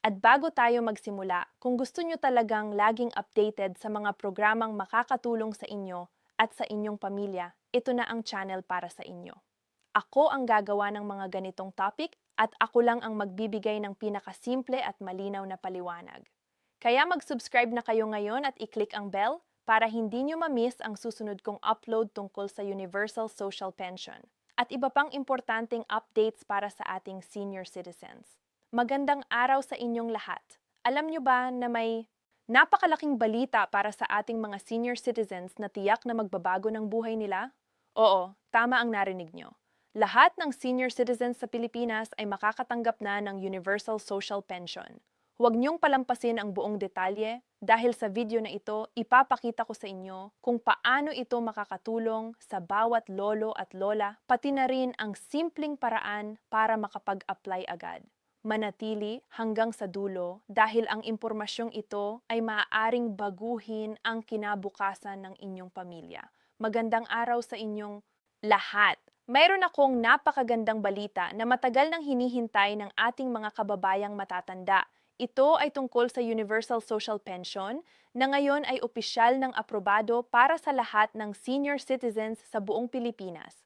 At bago tayo magsimula, kung gusto nyo talagang laging updated sa mga programang makakatulong sa inyo at sa inyong pamilya, ito na ang channel para sa inyo. Ako ang gagawa ng mga ganitong topic at ako lang ang magbibigay ng pinakasimple at malinaw na paliwanag. Kaya mag-subscribe na kayo ngayon at i-click ang bell para hindi nyo ma-miss ang susunod kong upload tungkol sa Universal Social Pension at iba pang importanteng updates para sa ating senior citizens. Magandang araw sa inyong lahat. Alam nyo ba na may napakalaking balita para sa ating mga senior citizens na tiyak na magbabago ng buhay nila? Oo, tama ang narinig nyo. Lahat ng senior citizens sa Pilipinas ay makakatanggap na ng Universal Social Pension. Huwag niyong palampasin ang buong detalye dahil sa video na ito, ipapakita ko sa inyo kung paano ito makakatulong sa bawat lolo at lola, pati na rin ang simpleng paraan para makapag-apply agad. Manatili hanggang sa dulo dahil ang impormasyong ito ay maaaring baguhin ang kinabukasan ng inyong pamilya. Magandang araw sa inyong lahat. Mayroon akong napakagandang balita na matagal nang hinihintay ng ating mga kababayang matatanda. Ito ay tungkol sa Universal Social Pension na ngayon ay opisyal ng aprobado para sa lahat ng senior citizens sa buong Pilipinas.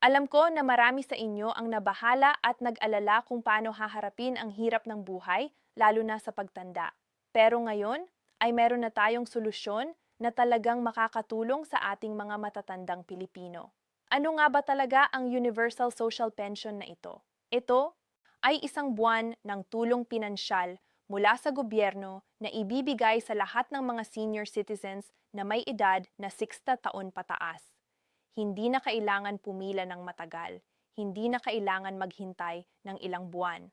Alam ko na marami sa inyo ang nabahala at nag-alala kung paano haharapin ang hirap ng buhay, lalo na sa pagtanda. Pero ngayon ay meron na tayong solusyon na talagang makakatulong sa ating mga matatandang Pilipino. Ano nga ba talaga ang Universal Social Pension na ito? Ito ay isang buwan ng tulong pinansyal mula sa gobyerno na ibibigay sa lahat ng mga senior citizens na may edad na 60 taon pataas. Hindi na kailangan pumila ng matagal, hindi na kailangan maghintay ng ilang buwan.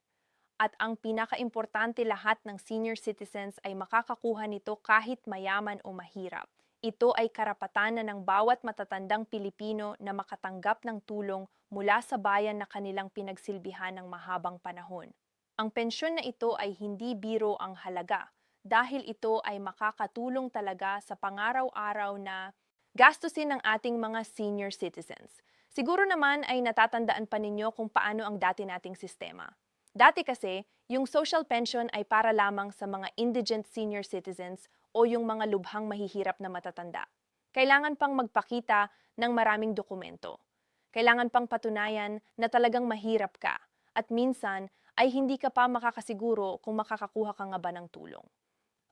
At ang pinakaimportante, lahat ng senior citizens ay makakakuha nito kahit mayaman o mahirap. Ito ay karapatan na ng bawat matatandang Pilipino na makatanggap ng tulong mula sa bayan na kanilang pinagsilbihan ng mahabang panahon. Ang pensyon na ito ay hindi biro ang halaga dahil ito ay makakatulong talaga sa pangaraw-araw na gastusin ng ating mga senior citizens. Siguro naman ay natatandaan pa ninyo kung paano ang dati nating sistema. Dati kasi, yung social pension ay para lamang sa mga indigent senior citizens o yung mga lubhang mahihirap na matatanda. Kailangan pang magpakita ng maraming dokumento. Kailangan pang patunayan na talagang mahirap ka at minsan ay hindi ka pa makakasiguro kung makakakuha ka nga ba ng tulong.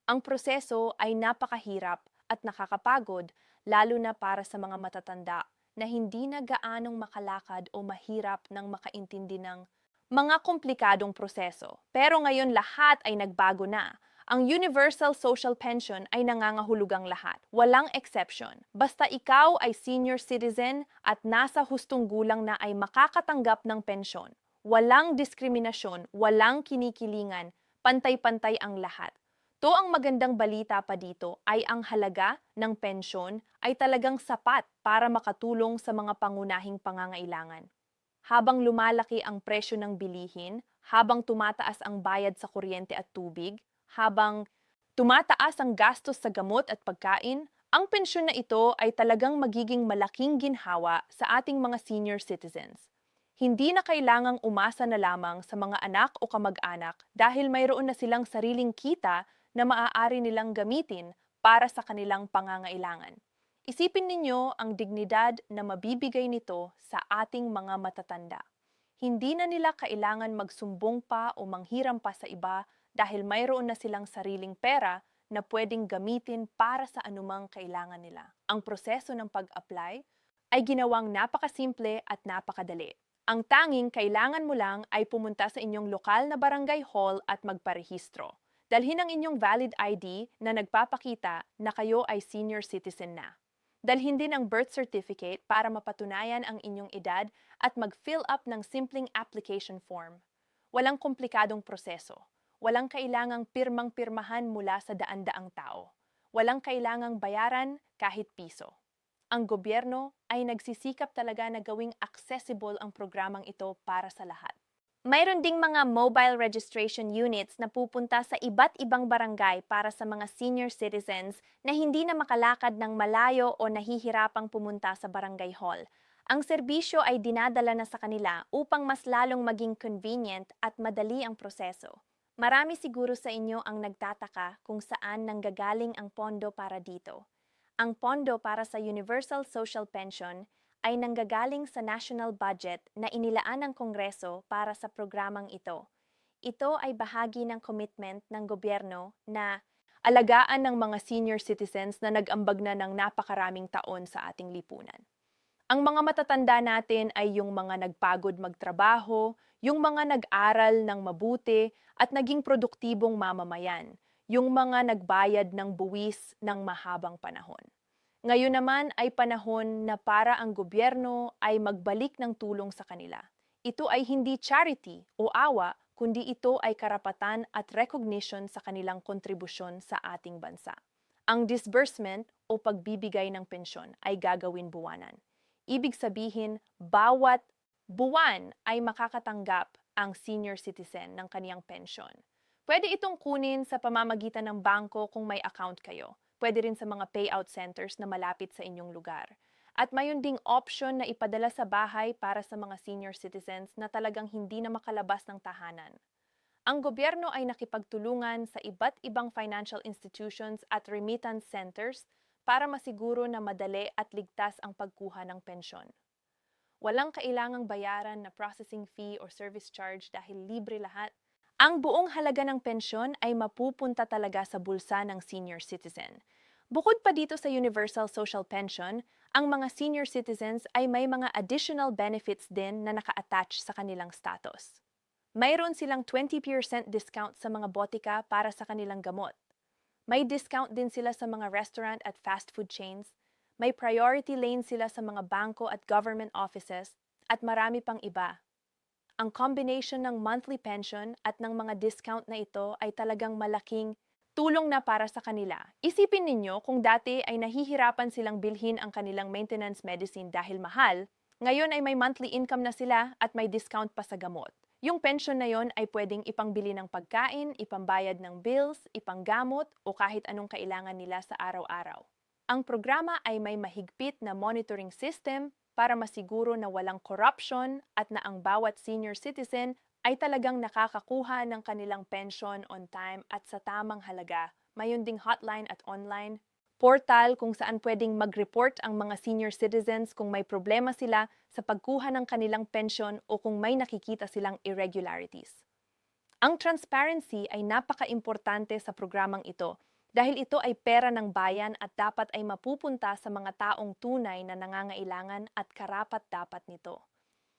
Ang proseso ay napakahirap at nakakapagod, lalo na para sa mga matatanda na hindi na gaanong makalakad o mahirap ng makaintindi ng mga komplikadong proseso. Pero ngayon lahat ay nagbago na. Ang Universal Social Pension ay nangangahulugang lahat. Walang exception. Basta ikaw ay senior citizen at nasa hustong gulang na ay makakatanggap ng pensyon. Walang diskriminasyon, walang kinikilingan, pantay-pantay ang lahat. To ang magandang balita pa dito ay ang halaga ng pensyon ay talagang sapat para makatulong sa mga pangunahing pangangailangan. Habang lumalaki ang presyo ng bilihin, habang tumataas ang bayad sa kuryente at tubig, habang tumataas ang gastos sa gamot at pagkain, ang pensyon na ito ay talagang magiging malaking ginhawa sa ating mga senior citizens. Hindi na kailangang umasa na lamang sa mga anak o kamag-anak dahil mayroon na silang sariling kita na maaari nilang gamitin para sa kanilang pangangailangan. Isipin ninyo ang dignidad na mabibigay nito sa ating mga matatanda. Hindi na nila kailangan magsumbong pa o manghiram pa sa iba dahil mayroon na silang sariling pera na pwedeng gamitin para sa anumang kailangan nila. Ang proseso ng pag-apply ay ginawang napakasimple at napakadali. Ang tanging kailangan mo lang ay pumunta sa inyong lokal na barangay hall at magparehistro. Dalhin ang inyong valid ID na nagpapakita na kayo ay senior citizen na. Dalhin din ang birth certificate para mapatunayan ang inyong edad at mag-fill up ng simpleng application form. Walang komplikadong proseso. Walang kailangang pirmang-pirmahan mula sa daan-daang tao. Walang kailangang bayaran kahit piso. Ang gobyerno ay nagsisikap talaga na gawing accessible ang programang ito para sa lahat. Mayroon ding mga mobile registration units na pupunta sa iba't ibang barangay para sa mga senior citizens na hindi na makalakad ng malayo o nahihirapang pumunta sa barangay hall. Ang serbisyo ay dinadala na sa kanila upang mas lalong maging convenient at madali ang proseso. Marami siguro sa inyo ang nagtataka kung saan nanggagaling ang pondo para dito. Ang pondo para sa Universal Social Pension ay nanggagaling sa national budget na inilaan ng Kongreso para sa programang ito. Ito ay bahagi ng commitment ng gobyerno na alagaan ng mga senior citizens na nag-ambag na ng napakaraming taon sa ating lipunan. Ang mga matatanda natin ay yung mga nagpagod magtrabaho, yung mga nag-aral ng mabuti at naging produktibong mamamayan, yung mga nagbayad ng buwis ng mahabang panahon. Ngayon naman ay panahon na para ang gobyerno ay magbalik ng tulong sa kanila. Ito ay hindi charity o awa, kundi ito ay karapatan at recognition sa kanilang kontribusyon sa ating bansa. Ang disbursement o pagbibigay ng pensyon ay gagawin buwanan. Ibig sabihin, bawat buwan ay makakatanggap ang senior citizen ng kaniyang pensyon. Pwede itong kunin sa pamamagitan ng bangko kung may account kayo. Pwede rin sa mga payout centers na malapit sa inyong lugar. At mayroon ding option na ipadala sa bahay para sa mga senior citizens na talagang hindi na makalabas ng tahanan. Ang gobyerno ay nakipagtulungan sa iba't ibang financial institutions at remittance centers para masiguro na madali at ligtas ang pagkuha ng pensyon. Walang kailangang bayaran na processing fee or service charge dahil libre lahat. Ang buong halaga ng pensyon ay mapupunta talaga sa bulsa ng senior citizen. Bukod pa dito sa Universal Social Pension, ang mga senior citizens ay may mga additional benefits din na naka-attach sa kanilang status. Mayroon silang 20% discount sa mga botika para sa kanilang gamot. May discount din sila sa mga restaurant at fast food chains, may priority lane sila sa mga bangko at government offices, at marami pang iba. Ang combination ng monthly pension at ng mga discount na ito ay talagang malaking tulong na para sa kanila. Isipin ninyo kung dati ay nahihirapan silang bilhin ang kanilang maintenance medicine dahil mahal, ngayon ay may monthly income na sila at may discount pa sa gamot. Yung pension na yon ay pwedeng ipangbili ng pagkain, ipambayad ng bills, ipanggamot o kahit anong kailangan nila sa araw-araw. Ang programa ay may mahigpit na monitoring system para masiguro na walang corruption at na ang bawat senior citizen ay talagang nakakakuha ng kanilang pension on time at sa tamang halaga. Mayroon ding hotline at online portal kung saan pwedeng mag-report ang mga senior citizens kung may problema sila sa pagkuha ng kanilang pensyon o kung may nakikita silang irregularities. Ang transparency ay napaka-importante sa programang ito dahil ito ay pera ng bayan at dapat ay mapupunta sa mga taong tunay na nangangailangan at karapat-dapat nito.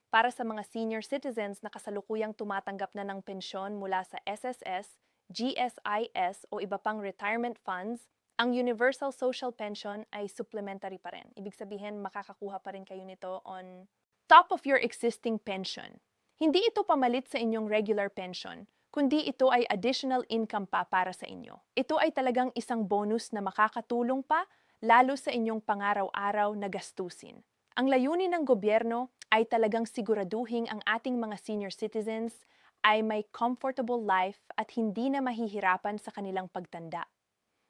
Para sa mga senior citizens na kasalukuyang tumatanggap na ng pensyon mula sa SSS, GSIS o iba pang retirement funds, ang Universal Social Pension ay supplementary pa rin. Ibig sabihin, makakakuha pa rin kayo nito on top of your existing pension. Hindi ito pamalit sa inyong regular pension, kundi ito ay additional income pa para sa inyo. Ito ay talagang isang bonus na makakatulong pa, lalo sa inyong pangaraw-araw na gastusin. Ang layunin ng gobyerno ay talagang siguraduhin ang ating mga senior citizens ay may comfortable life at hindi na mahihirapan sa kanilang pagtanda.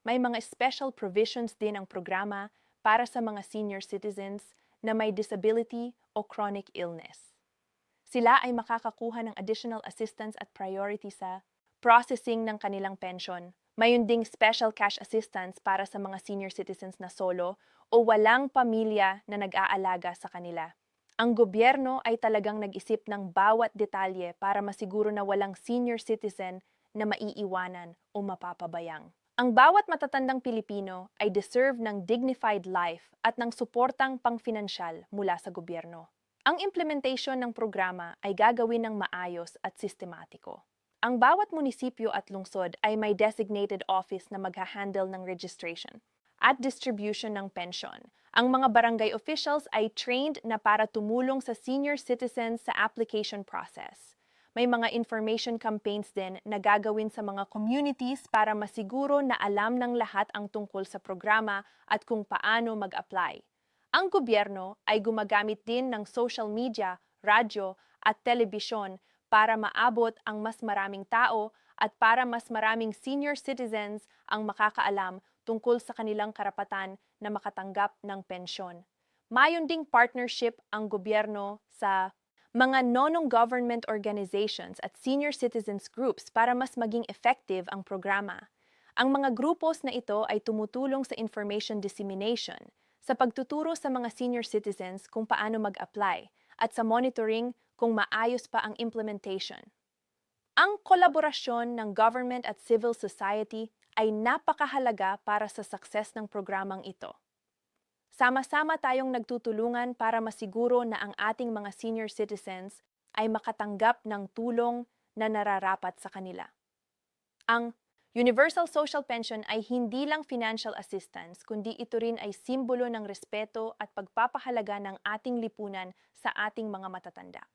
May mga special provisions din ang programa para sa mga senior citizens na may disability o chronic illness. Sila ay makakakuha ng additional assistance at priority sa processing ng kanilang pension. Mayroon ding special cash assistance para sa mga senior citizens na solo o walang pamilya na nag-aalaga sa kanila. Ang gobyerno ay talagang nag-isip ng bawat detalye para masiguro na walang senior citizen na maiiwanan o mapapabayang. Ang bawat matatandang Pilipino ay deserve ng dignified life at ng suportang pangfinansyal mula sa gobyerno. Ang implementation ng programa ay gagawin ng maayos at sistematiko. Ang bawat munisipyo at lungsod ay may designated office na magha-handle ng registration at distribution ng pension. Ang mga barangay officials ay trained na para tumulong sa senior citizens sa application process. May mga information campaigns din na gagawin sa mga communities para masiguro na alam ng lahat ang tungkol sa programa at kung paano mag-apply. Ang gobyerno ay gumagamit din ng social media, radyo at telebisyon para maabot ang mas maraming tao at para mas maraming senior citizens ang makakaalam tungkol sa kanilang karapatan na makatanggap ng pensyon. Mayon ding partnership ang gobyerno sa mga non-government organizations at senior citizens groups para mas maging effective ang programa. Ang mga grupos na ito ay tumutulong sa information dissemination, sa pagtuturo sa mga senior citizens kung paano mag-apply, at sa monitoring kung maayos pa ang implementation. Ang kolaborasyon ng government at civil society ay napakahalaga para sa success ng programang ito. Sama-sama tayong nagtutulungan para masiguro na ang ating mga senior citizens ay makatanggap ng tulong na nararapat sa kanila. Ang Universal Social Pension ay hindi lang financial assistance, kundi ito rin ay simbolo ng respeto at pagpapahalaga ng ating lipunan sa ating mga matatanda.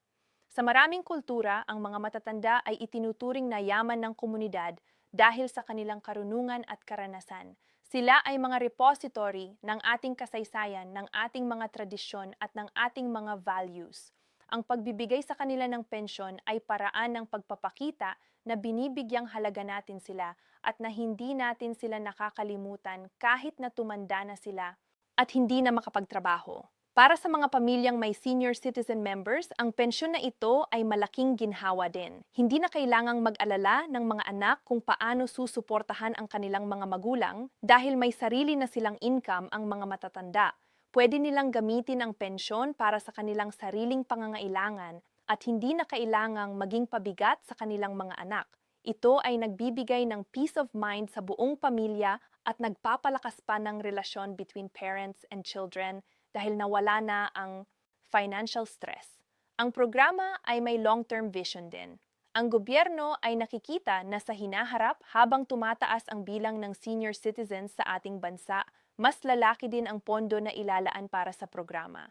Sa maraming kultura, ang mga matatanda ay itinuturing na yaman ng komunidad dahil sa kanilang karunungan at karanasan. Sila ay mga repository ng ating kasaysayan, ng ating mga tradisyon at ng ating mga values. Ang pagbibigay sa kanila ng pensyon ay paraan ng pagpapakita na binibigyang halaga natin sila at na hindi natin sila nakakalimutan kahit na tumanda na sila at hindi na makapagtrabaho. Para sa mga pamilyang may senior citizen members, ang pensyon na ito ay malaking ginhawa din. Hindi na kailangang mag-alala ng mga anak kung paano susuportahan ang kanilang mga magulang dahil may sarili na silang income ang mga matatanda. Pwede nilang gamitin ang pensyon para sa kanilang sariling pangangailangan at hindi na kailangang maging pabigat sa kanilang mga anak. Ito ay nagbibigay ng peace of mind sa buong pamilya at nagpapalakas pa ng relasyon between parents and children dahil nawala na ang financial stress. Ang programa ay may long-term vision din. Ang gobyerno ay nakikita na sa hinaharap habang tumataas ang bilang ng senior citizens sa ating bansa, mas lalaki din ang pondo na ilalaan para sa programa.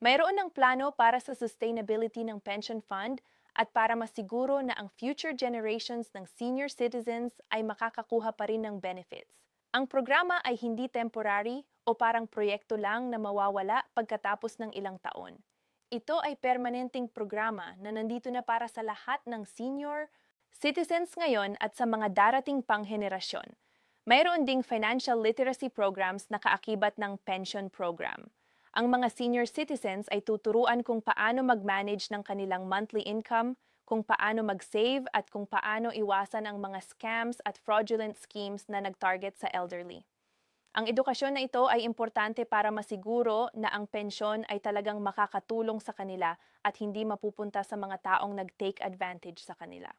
Mayroon ng plano para sa sustainability ng pension fund at para masiguro na ang future generations ng senior citizens ay makakakuha pa rin ng benefits. Ang programa ay hindi temporary o parang proyekto lang na mawawala pagkatapos ng ilang taon. Ito ay permanenteng programa na nandito na para sa lahat ng senior citizens ngayon at sa mga darating pang henerasyon. Mayroon ding financial literacy programs na kaakibat ng pension program. Ang mga senior citizens ay tuturuan kung paano mag-manage ng kanilang monthly income, kung paano mag-save at kung paano iwasan ang mga scams at fraudulent schemes na nag-target sa elderly. Ang edukasyon na ito ay importante para masiguro na ang pensyon ay talagang makakatulong sa kanila at hindi mapupunta sa mga taong nag-take advantage sa kanila.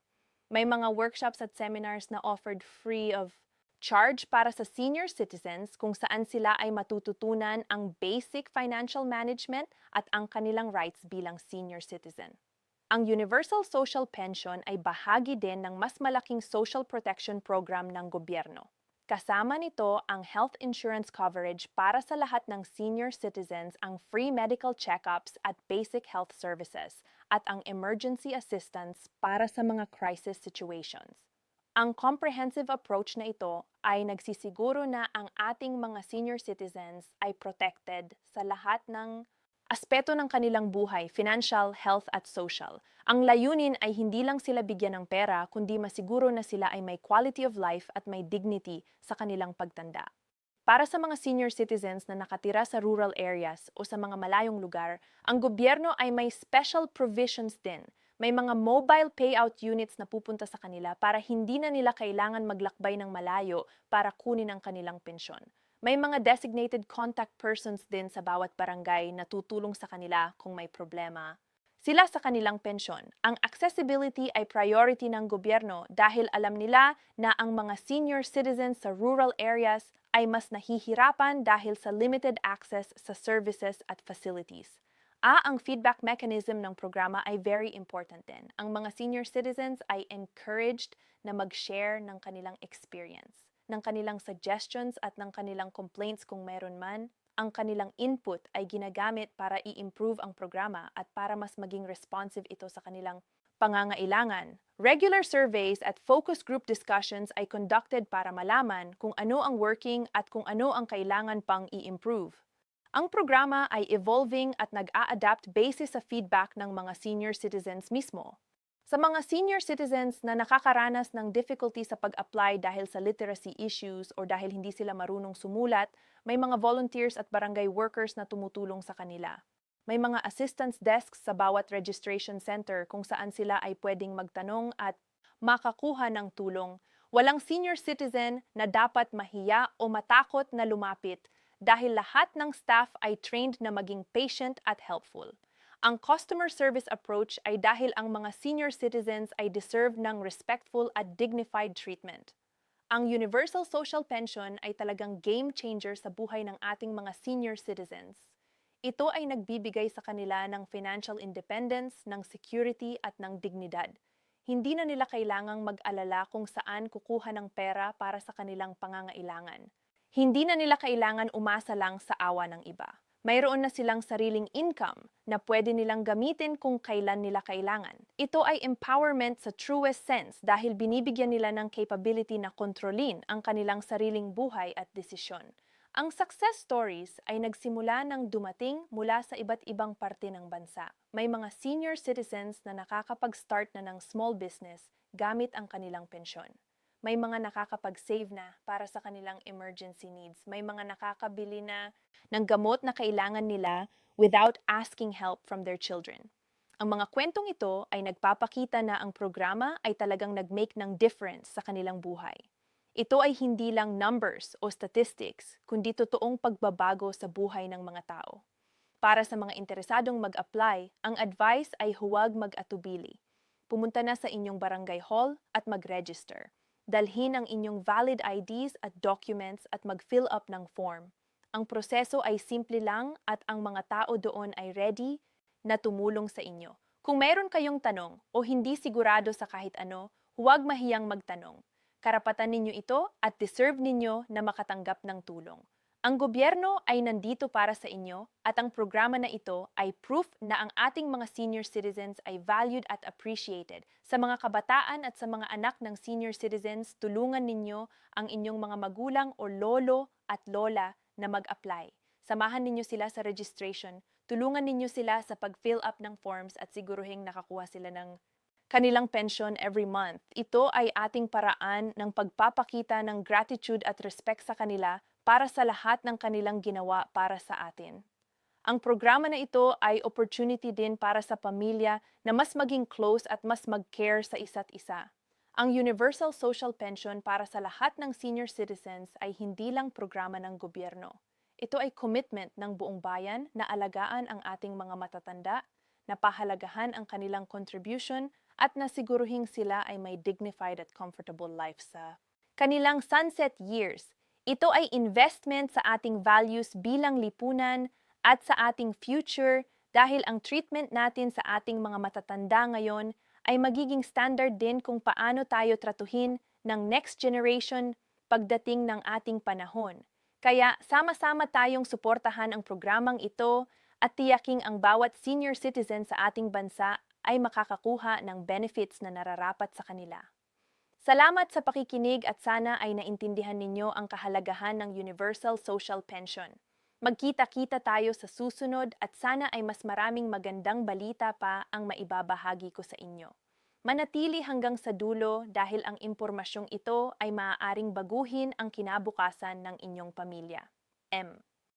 May mga workshops at seminars na offered free of charge para sa senior citizens kung saan sila ay matututunan ang basic financial management at ang kanilang rights bilang senior citizen. Ang Universal Social Pension ay bahagi din ng mas malaking social protection program ng gobyerno. Kasama nito ang health insurance coverage para sa lahat ng senior citizens, ang free medical checkups at basic health services, at ang emergency assistance para sa mga crisis situations. Ang comprehensive approach na ito ay nagsisiguro na ang ating mga senior citizens ay protected sa lahat ng aspeto ng kanilang buhay, financial, health at social. Ang layunin ay hindi lang sila bigyan ng pera, kundi masiguro na sila ay may quality of life at may dignity sa kanilang pagtanda. Para sa mga senior citizens na nakatira sa rural areas o sa mga malayong lugar, ang gobyerno ay may special provisions din. May mga mobile payout units na pupunta sa kanila para hindi na nila kailangan maglakbay ng malayo para kunin ang kanilang pensyon. May mga designated contact persons din sa bawat barangay na tutulong sa kanila kung may problema sila sa kanilang pensyon. Ang accessibility ay priority ng gobyerno dahil alam nila na ang mga senior citizens sa rural areas ay mas nahihirapan dahil sa limited access sa services at facilities. Ang feedback mechanism ng programa ay very important din. Ang mga senior citizens ay encouraged na mag-share ng kanilang experience, ng kanilang suggestions at ng kanilang complaints kung meron man. Ang kanilang input ay ginagamit para i-improve ang programa at para mas maging responsive ito sa kanilang pangangailangan. Regular surveys at focus group discussions ay conducted para malaman kung ano ang working at kung ano ang kailangan pang i-improve. Ang programa ay evolving at nag-a-adapt basis sa feedback ng mga senior citizens mismo. Sa mga senior citizens na nakakaranas ng difficulty sa pag-apply dahil sa literacy issues o dahil hindi sila marunong sumulat, may mga volunteers at barangay workers na tumutulong sa kanila. May mga assistance desks sa bawat registration center kung saan sila ay pwedeng magtanong at makakuha ng tulong. Walang senior citizen na dapat mahiya o matakot na lumapit dahil lahat ng staff ay trained na maging patient at helpful. Ang customer service approach ay dahil ang mga senior citizens ay deserve ng respectful at dignified treatment. Ang Universal Social Pension ay talagang game changer sa buhay ng ating mga senior citizens. Ito ay nagbibigay sa kanila ng financial independence, ng security at ng dignidad. Hindi na nila kailangang mag-alala kung saan kukuha ng pera para sa kanilang pangangailangan. Hindi na nila kailangan umasa lang sa awa ng iba. Mayroon na silang sariling income na pwede nilang gamitin kung kailan nila kailangan. Ito ay empowerment sa truest sense dahil binibigyan nila ng capability na kontrolin ang kanilang sariling buhay at desisyon. Ang success stories ay nagsimula ng dumating mula sa iba't ibang parte ng bansa. May mga senior citizens na nakakapag-start na ng small business gamit ang kanilang pensyon. May mga nakakapag-save na para sa kanilang emergency needs. May mga nakakabili na ng gamot na kailangan nila without asking help from their children. Ang mga kwentong ito ay nagpapakita na ang programa ay talagang nag-make ng difference sa kanilang buhay. Ito ay hindi lang numbers o statistics, kundi totoong pagbabago sa buhay ng mga tao. Para sa mga interesadong mag-apply, ang advice ay huwag mag-atubili. Pumunta na sa inyong barangay hall at mag-register. Dalhin ang inyong valid IDs at documents at mag-fill up ng form. Ang proseso ay simple lang at ang mga tao doon ay ready na tumulong sa inyo. Kung mayroon kayong tanong o hindi sigurado sa kahit ano, huwag mahiyang magtanong. Karapatan ninyo ito at deserve ninyo na makatanggap ng tulong. Ang gobyerno ay nandito para sa inyo at ang programa na ito ay proof na ang ating mga senior citizens ay valued at appreciated. Sa mga kabataan at sa mga anak ng senior citizens, tulungan ninyo ang inyong mga magulang o lolo at lola na mag-apply. Samahan ninyo sila sa registration, tulungan ninyo sila sa pag-fill up ng forms at siguruhing nakakuha sila ng kanilang pension every month. Ito ay ating paraan ng pagpapakita ng gratitude at respect sa kanila para sa lahat ng kanilang ginawa para sa atin. Ang programa na ito ay opportunity din para sa pamilya na mas maging close at mas mag-care sa isa't isa. Ang Universal Social Pension para sa lahat ng senior citizens ay hindi lang programa ng gobyerno. Ito ay commitment ng buong bayan na alagaan ang ating mga matatanda, na pahalagahan ang kanilang contribution at nasiguruhing sila ay may dignified at comfortable life sa kanilang sunset years. Ito ay investment sa ating values bilang lipunan at sa ating future dahil ang treatment natin sa ating mga matatanda ngayon ay magiging standard din kung paano tayo tratuhin ng next generation pagdating ng ating panahon. Kaya sama-sama tayong suportahan ang programang ito at tiyaking ang bawat senior citizen sa ating bansa ay makakakuha ng benefits na nararapat sa kanila. Salamat sa pakikinig at sana ay naintindihan ninyo ang kahalagahan ng Universal Social Pension. Magkita-kita tayo sa susunod at sana ay mas maraming magandang balita pa ang maibabahagi ko sa inyo. Manatili hanggang sa dulo dahil ang impormasyong ito ay maaaring baguhin ang kinabukasan ng inyong pamilya. M.